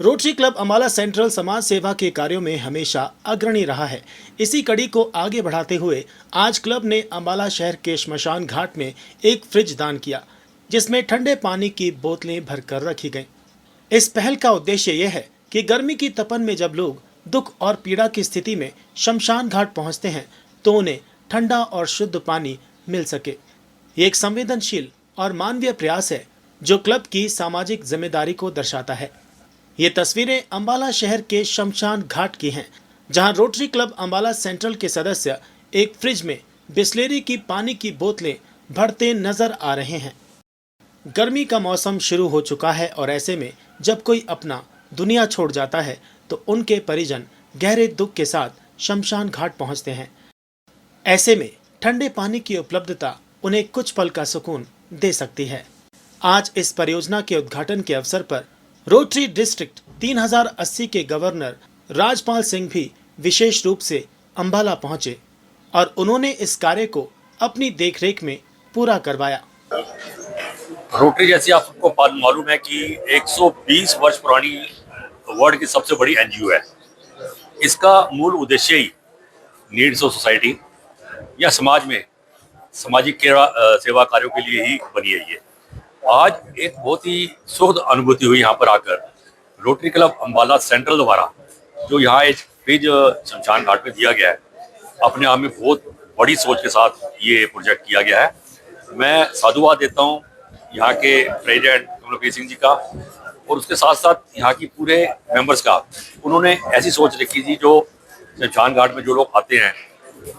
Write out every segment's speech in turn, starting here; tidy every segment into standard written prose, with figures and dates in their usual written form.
Rotary club Ambala central समाज सेवा के कार्यों में हमेशा अग्रणी रहा है। इसी कड़ी को आगे बढ़ाते हुए आज क्लब ने अम्बाला शहर के श्मशान घाट में एक फ्रिज दान किया, जिसमें ठंडे पानी की बोतलें भरकर रखी गईं। इस पहल का उद्देश्य यह है कि गर्मी की तपन में जब लोग दुख और पीड़ा की स्थिति में शमशान घाट पहुंचते हैं तो उन्हें ठंडा और शुद्ध पानी मिल सके। ये एक संवेदनशील और मानवीय प्रयास है जो क्लब की सामाजिक जिम्मेदारी को दर्शाता है। ये तस्वीरें अम्बाला शहर के शमशान घाट की हैं, जहां रोटरी क्लब अम्बाला सेंट्रल के सदस्य एक फ्रिज में बिस्लेरी की पानी की बोतलें भरते नजर आ रहे हैं। गर्मी का मौसम शुरू हो चुका है और ऐसे में जब कोई अपना दुनिया छोड़ जाता है तो उनके परिजन गहरे दुख के साथ शमशान घाट पहुंचते हैं। ऐसे में ठंडे पानी की उपलब्धता उन्हें कुछ पल का सुकून दे सकती है। आज इस परियोजना के उद्घाटन के अवसर पर रोटरी डिस्ट्रिक्ट 3080 के गवर्नर राजपाल सिंह भी विशेष रूप से अम्बाला पहुंचे और उन्होंने इस कार्य को अपनी देखरेख में पूरा करवाया। रोटरी जैसी आप सबको मालूम है कि 120 वर्ष पुरानी वर्ल्ड की सबसे बड़ी एनजीओ है। इसका मूल उद्देश्य ही नीड्स ऑफ सोसाइटी या समाज में सामाजिक सेवा कार्यों के लिए ही बनी है। ये आज एक बहुत ही सुखद अनुभूति हुई यहाँ पर आकर। रोटरी क्लब अम्बाला सेंट्रल द्वारा जो यहाँ एक फ्रिज शमशान घाट में दिया गया है, अपने आप में बहुत बड़ी सोच के साथ ये प्रोजेक्ट किया गया है। मैं साधुवाद देता हूँ यहाँ के प्रेसिडेंट कमलप्रीत सिंह जी का और उसके साथ साथ यहाँ की पूरे मेंबर्स का। उन्होंने ऐसी सोच रखी थी, जो शमशान घाट में जो लोग आते हैं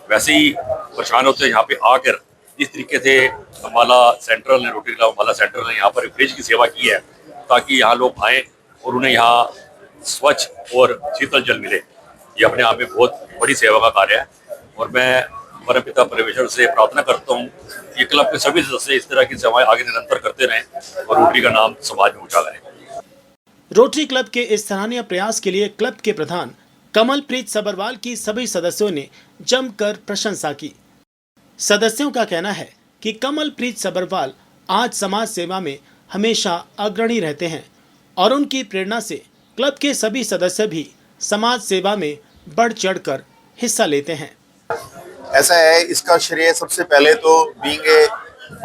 वैसे ही परेशान होते हैं, यहाँ पे आकर जिस तरीके से अम्बाला सेंट्रल ने, रोटरी क्लब अम्बाला सेंट्रल ने यहाँ पर फ्रिज की सेवा की है ताकि यहाँ लोग आएँ और उन्हें यहाँ स्वच्छ और शीतल जल मिले। ये अपने आप में बहुत बड़ी सेवा का कार्य है और मैं परमपिता परमेश्वर से प्रार्थना करता हूँ कि क्लब के सभी सदस्य इस तरह की सेवाएं आगे निरंतर करते रहें और रोटरी का नाम समाज में ऊंचा करें। रोटरी क्लब के इस सराहनीय प्रयास के लिए क्लब के प्रधान कमलप्रीत सबरवाल की सभी सदस्यों ने जमकर प्रशंसा की। सदस्यों का कहना है कि कमलप्रीत सबरवाल आज समाज सेवा में हमेशा अग्रणी रहते हैं और उनकी प्रेरणा से क्लब के सभी सदस्य भी समाज सेवा में बढ़ चढ़कर हिस्सा लेते हैं। ऐसा है, इसका श्रेय सबसे पहले तो बीइंग ए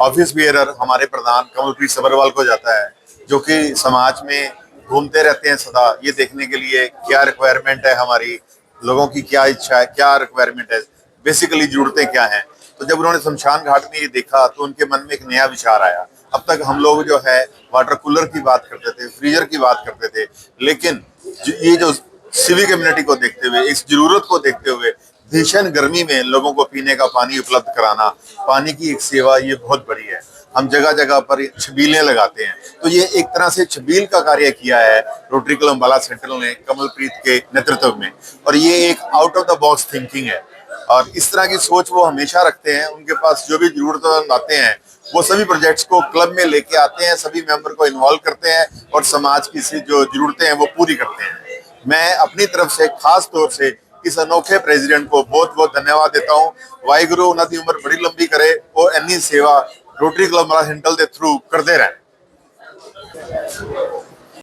ऑफिस बियरर हमारे प्रधान कमलप्रीत सबरवाल को जाता है, जो कि समाज में घूमते रहते हैं सदा ये देखने के लिए क्या रिक्वायरमेंट है, हमारी लोगों की क्या इच्छा है, क्या रिक्वायरमेंट है, बेसिकली जरूरतें क्या हैं। तो जब उन्होंने शमशान घाट में ये देखा तो उनके मन में एक नया विचार आया। अब तक हम लोग जो है वाटर कूलर की बात करते थे, फ्रीजर की बात करते थे, लेकिन ये जो सिविक कम्युनिटी को देखते हुए, इस जरूरत को देखते हुए भीषण गर्मी में लोगों को पीने का पानी उपलब्ध कराना, पानी की एक सेवा, ये बहुत बड़ी है। हम जगह जगह पर छबीलें लगाते हैं, तो ये एक तरह से छबील का कार्य किया है रोटरी क्लब अम्बाला सेंट्रल ने कमलप्रीत के नेतृत्व में, और ये एक out of the box thinking है और इस तरह की सोच वो हमेशा रखते हैं। उनके पास जो भी जरूरत आते हैं वो सभी प्रोजेक्ट्स को क्लब में लेके आते हैं, सभी मेंबर को इन्वॉल्व करते हैं और समाज की जो जरूरतें हैं वो पूरी करते हैं। मैं अपनी तरफ से खास तौर से इस अनोखे प्रेसिडेंट को बहुत बहुत धन्यवाद देता हूँ। वाहिगुरु उन्हां दी उम्र बड़ी लंबी करे, वो इन्नी सेवा रोटरी क्लब अम्बाला सेंट्रल के थ्रू करते रहें।